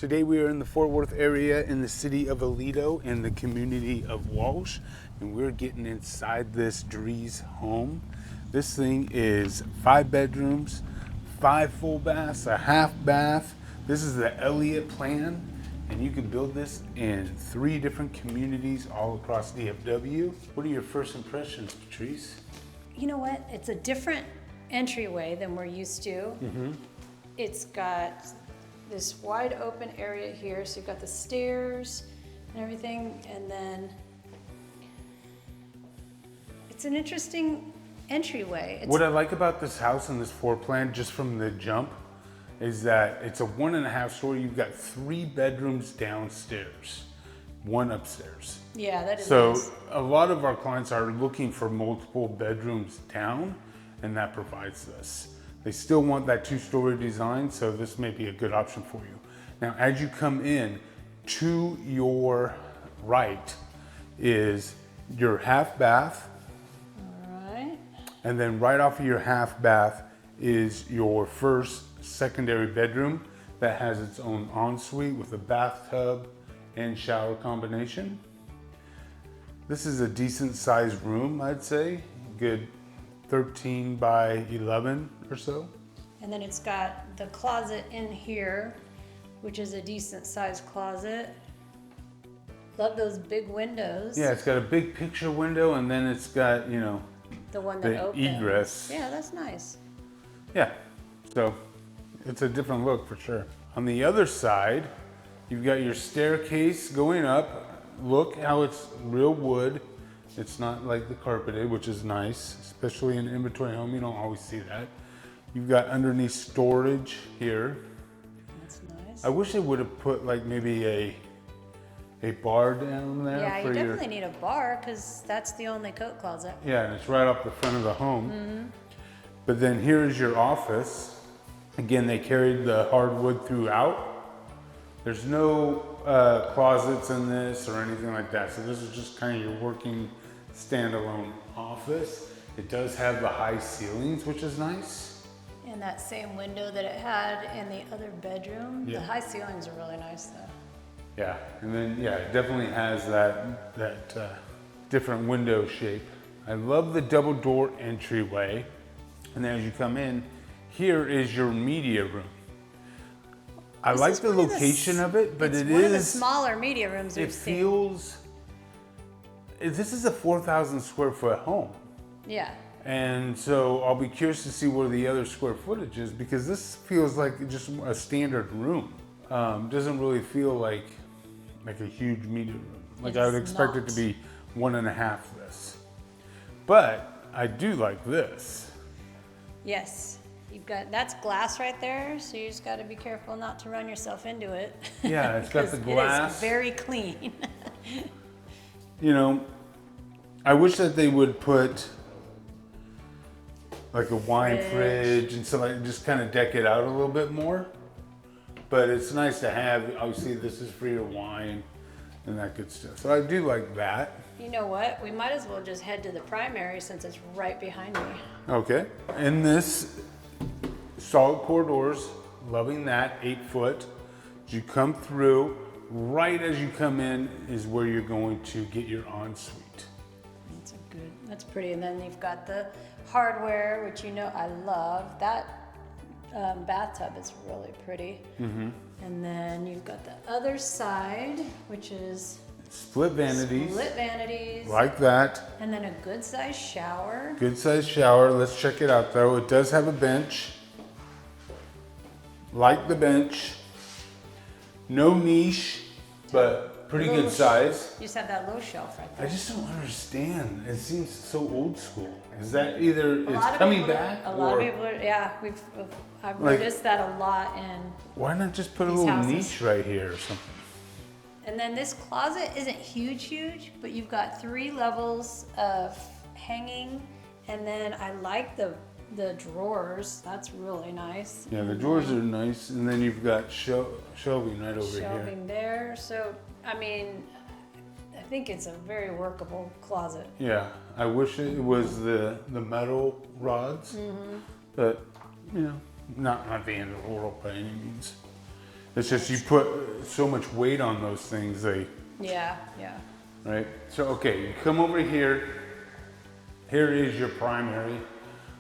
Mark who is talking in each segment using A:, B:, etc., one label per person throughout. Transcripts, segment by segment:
A: Today we are in the Fort Worth area in the city of Aledo in the community of Walsh, and we're getting inside this Dries home. This thing is 5 bedrooms, 5 full baths, a half bath. This is the Elliott plan, and you can build this in 3 different communities all across DFW. What are your first impressions, Patrice?
B: You know what? It's a different entryway than we're used to. It's got this wide open area here, so you've got the stairs and everything, and then it's an interesting entryway.
A: What I like about this house and this floor plan, just from the jump, is that it's a 1.5 story. You've got 3 bedrooms downstairs, 1 upstairs.
B: Yeah, that is
A: So
B: nice.
A: a lot of our clients are looking for multiple bedrooms down, and that provides this. They still want that 2-story design, so this may be a good option for you. Now, as you come in, to your right is your half bath,
B: All right.
A: and then right off of your half bath is your first secondary bedroom that has its own ensuite with a bathtub and shower combination. This is a decent sized room, I'd say. Good 13 by 11 or so.
B: And then it's got the closet in here, which is a decent sized closet. Love those big windows.
A: Yeah, it's got a big picture window, and then it's got, you know,
B: The one that
A: the
B: opens.
A: egress.
B: Yeah, that's nice.
A: Yeah, so it's a different look for sure. On the other side, you've got your staircase going up. Look how it's real wood. It's not like the carpeted, which is nice, especially in an inventory home. You don't always see that. You've got underneath storage here.
B: That's nice.
A: I wish they would have put like maybe a bar down there
B: Yeah,
A: for
B: you
A: your.
B: definitely need a bar because that's the only coat closet.
A: Yeah, and it's right off the front of the home. But then here's your office. Again, they carried the hardwood throughout. There's no closets in this or anything like that. So this is just kind of your working standalone office. It does have the high ceilings, which is nice.
B: And that same window that it had in the other bedroom.
A: Yeah.
B: The high ceilings are really nice though.
A: Yeah, and then yeah, it definitely has that different window shape. I love the double door entryway. And then as you come in, here is your media room. I
B: This
A: like
B: is
A: the
B: one of the
A: location of it, but
B: it's
A: it
B: one of the
A: is,
B: smaller media rooms we've
A: it
B: seen.
A: feels, this is a 4,000 square foot home.
B: Yeah.
A: And so I'll be curious to see where the other square footage is, because this feels like just a standard room. Doesn't really feel like a huge media room. Like I would
B: It's
A: expect it
B: not.
A: to be 1.5 this. But I do like this.
B: Yes. You've got, that's glass right there, so you just got to be careful not to run yourself into it.
A: Yeah, it's got the
B: Because
A: glass.
B: It is very clean.
A: You know, I wish that they would put like a wine fridge and something, like, just kind of deck it out a little bit more. But it's nice to have. Obviously, this is for your wine and that good stuff. So I do like that.
B: You know what? We might as well just head to the primary since it's right behind me.
A: Okay. In this solid corridors, loving that, 8 foot. As you come through, right as you come in is where you're going to get your ensuite.
B: That's pretty. And then you've got the hardware, which you know I love. That bathtub is really pretty. And then you've got the other side, which is
A: Split vanities.
B: split vanities.
A: Like that.
B: And then a good sized shower.
A: Good sized shower. Let's check it out though. It does have a bench. Like the bench. No niche, but pretty good size.
B: You just have that low shelf right
A: I
B: there.
A: just don't understand. It seems so old school. Is that either
B: A lot
A: it's
B: of
A: coming
B: people-
A: back
B: A lot
A: or
B: of people, I've
A: Like-
B: noticed that a lot in.
A: why not just put a
B: These
A: little
B: houses.
A: niche right here or something?
B: And then this closet isn't huge, but you've got 3 levels of hanging. And then I like the drawers. That's really nice.
A: Yeah, the drawers are nice, and then you've got shelving right over here.
B: Shelving there. So, I mean, I think it's a very workable closet.
A: Yeah, I wish it was the metal rods, but you know, not the end of the world by any means. It's just you put so much weight on those things,
B: Yeah.
A: right? So, okay, you come over here. Here is your primary.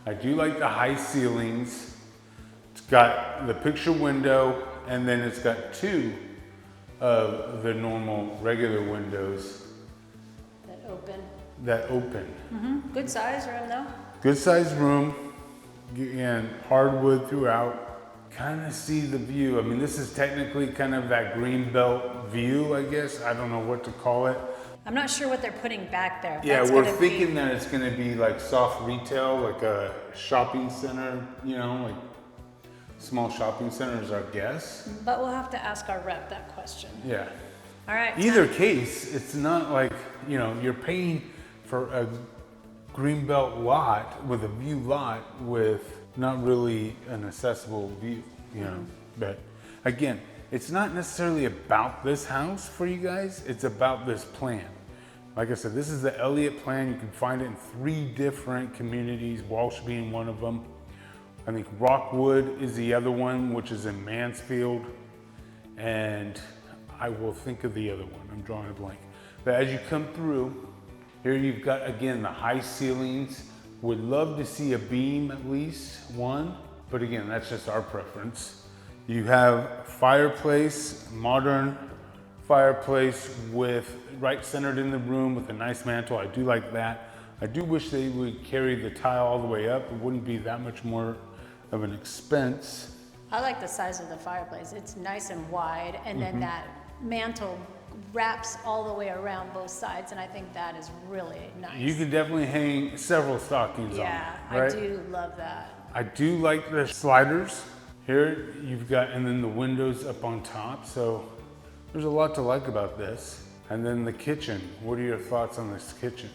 A: I do like the high ceilings. It's got the picture window, and then it's got two of the normal regular windows that open.
B: Good size room though.
A: Good sized room, and hardwood throughout. Kind of see the view. I mean, this is technically kind of that green belt view, I guess. I don't know what to call it.
B: I'm not sure what they're putting back there.
A: Yeah, we're thinking that it's going to be like soft retail, like a shopping center, you know, like small shopping center is our guess.
B: But we'll have to ask our rep that question.
A: Yeah.
B: All right.
A: Either case, it's not like, you know, you're paying for a greenbelt lot with a view lot with not really an accessible view, you know. But again, it's not necessarily about this house for you guys, it's about this plan. Like I said, this is the Elliott plan. You can find it in 3 different communities, Walsh being one of them. I think Rockwood is the other one, which is in Mansfield. And I will think of the other one, I'm drawing a blank. But as you come through, here you've got, again, the high ceilings. Would love to see a beam, at least one, but again, that's just our preference. You have fireplace, modern fireplace with right centered in the room with a nice mantle. I do like that. I do wish they would carry the tile all the way up. It wouldn't be that much more of an expense.
B: I like the size of the fireplace. It's nice and wide, and then that mantle wraps all the way around both sides, and I think that is really nice.
A: You can definitely hang several stockings on it, right?
B: I do love that.
A: I do like the sliders. Here you've got, and then the windows up on top. So there's a lot to like about this. And then the kitchen. What are your thoughts on this kitchen?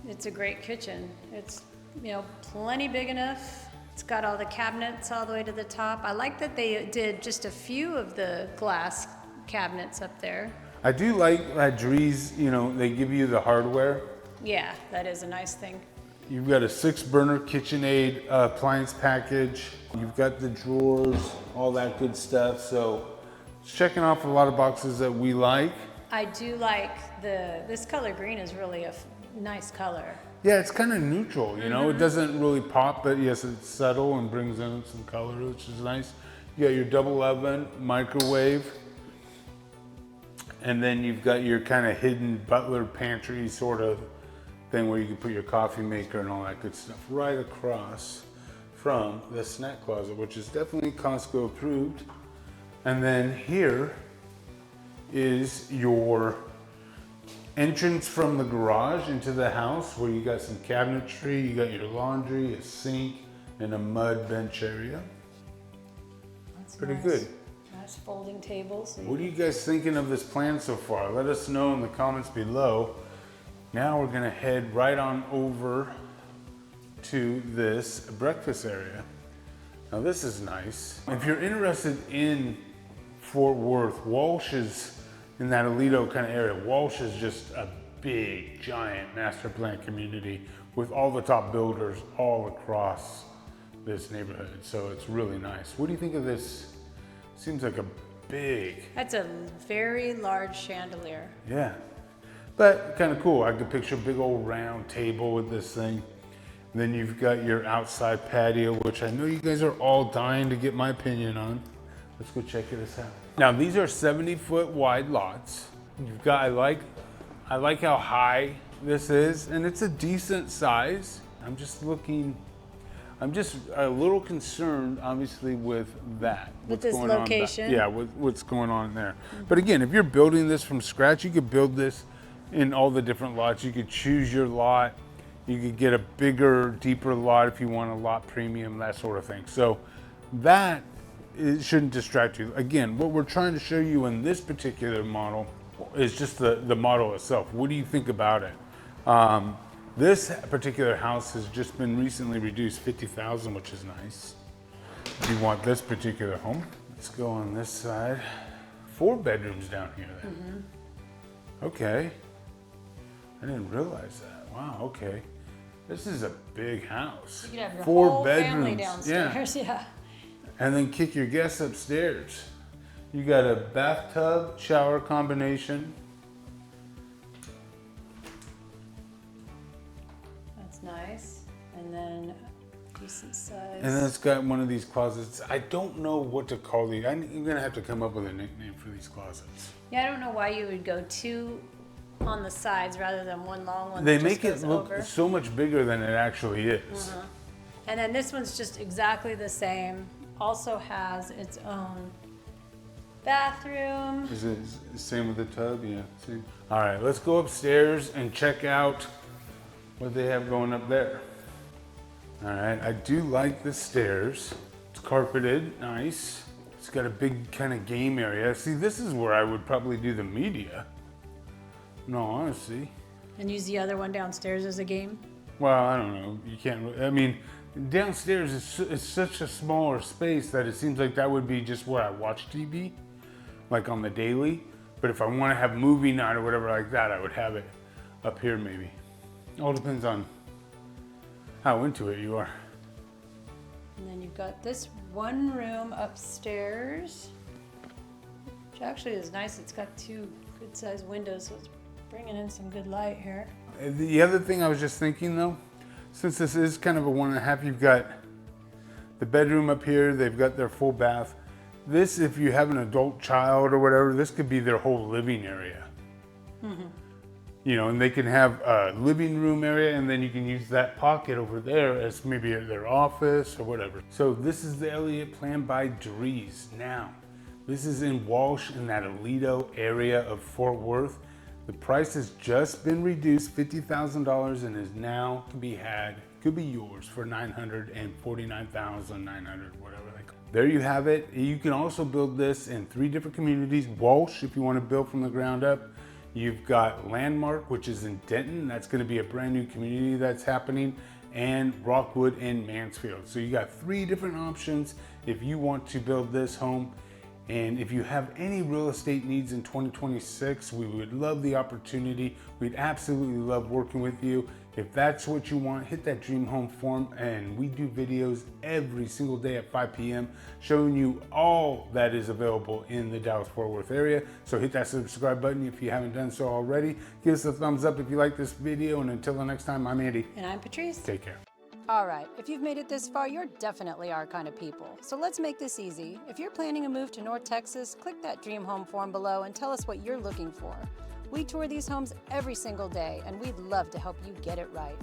B: It's a great kitchen. It's, you know, plenty big enough. It's got all the cabinets all the way to the top. I like that they did just a few of the glass cabinets up there.
A: I do like that Dries, you know, they give you the hardware.
B: Yeah, that is a nice thing.
A: You've got a 6-burner KitchenAid appliance package. You've got the drawers, all that good stuff. So it's checking off a lot of boxes that we like.
B: I do like this color green is really a nice color.
A: Yeah, it's kind of neutral, you know. It doesn't really pop, but yes, it's subtle and brings in some color, which is nice. You got your double oven, microwave. And then you've got your kind of hidden butler pantry sort of thing where you can put your coffee maker and all that good stuff right across from the snack closet, which is definitely Costco approved. And then here is your entrance from the garage into the house where you got some cabinetry, you got your laundry, a sink, and a mud bench area.
B: That's
A: pretty
B: nice.
A: good.
B: Nice folding tables.
A: What are you guys thinking of this plan so far? Let us know in the comments below. Now we're gonna head right on over to this breakfast area. Now this is nice. If you're interested in Fort Worth, Walsh is in that Aledo kind of area. Walsh is just a big, giant master plan community with all the top builders all across this neighborhood. So it's really nice. What do you think of this? Seems like a big.
B: That's a very large chandelier.
A: Yeah, but kind of cool. I could picture a big old round table with this thing. And then you've got your outside patio, which I know you guys are all dying to get my opinion on. Let's go check this out. Now these are 70-foot wide lots. You've got, I like how high this is, and it's a decent size. I'm just a little concerned, obviously, with that.
B: With this location?
A: Yeah, with what's going on there. But again, if you're building this from scratch, you could build this in all the different lots. You could choose your lot. You could get a bigger, deeper lot if you want a lot premium, that sort of thing. So that shouldn't distract you. Again, what we're trying to show you in this particular model is just the model itself. What do you think about it? This particular house has just been recently reduced, $50,000, which is nice. If you want this particular home, let's go on this side. 4 bedrooms down here then. Okay. I didn't realize that. Wow, okay. This is a big house.
B: You could have your
A: 4
B: whole
A: bedrooms.
B: family downstairs, yeah.
A: And then kick your guests upstairs. You got a bathtub shower combination.
B: That's nice. And then decent size.
A: And then it's got one of these closets. I don't know what to call these. I'm gonna have to come up with a nickname for these closets.
B: Yeah, I don't know why you would go two on the sides rather than one long one.
A: They
B: that
A: make
B: just
A: it
B: goes
A: look
B: over.
A: so much bigger than it actually is.
B: And then this one's just exactly the same. Also has its own bathroom.
A: Is it the same with the tub? Yeah. See? All right, let's go upstairs and check out what they have going up there. All right, I do like the stairs. It's carpeted, nice. It's got a big kind of game area. See, this is where I would probably do the media. No, honestly.
B: And use the other one downstairs as a game.
A: Well, I don't know. You can't. I mean, downstairs is such a smaller space that it seems like that would be just where I watch TV, like on the daily. But if I want to have movie night or whatever like that, I would have it up here maybe. All depends on how into it you are.
B: And then you've got this one room upstairs, which actually is nice. It's got two good sized windows, so it's bringing in some good light here.
A: The other thing I was just thinking though, since this is kind of a 1.5, you've got the bedroom up here, they've got their full bath. This, if you have an adult child or whatever, this could be their whole living area. You know, and they can have a living room area, and then you can use that pocket over there as maybe their office or whatever. So this is the Elliott plan by Dries. Now, this is in Walsh in that Aledo area of Fort Worth. The price has just been reduced, $50,000, and is now to be had, could be yours for $949,900, whatever they call it. There you have it. You can also build this in 3 different communities. Walsh, if you want to build from the ground up. You've got Landmark, which is in Denton. That's going to be a brand new community that's happening, and Rockwood and Mansfield. So you got 3 different options if you want to build this home. And if you have any real estate needs in 2026, we would love the opportunity. We'd absolutely love working with you. If that's what you want, hit that dream home form, and we do videos every single day at 5 p.m. showing you all that is available in the Dallas-Fort Worth area. So hit that subscribe button if you haven't done so already. Give us a thumbs up if you like this video, and until the next time, I'm Andy.
B: And I'm Patrice.
A: Take care.
B: All right, if you've made it this far, you're definitely our kind of people. So let's make this easy. If you're planning a move to North Texas, click that dream home form below and tell us what you're looking for. We tour these homes every single day, and we'd love to help you get it right.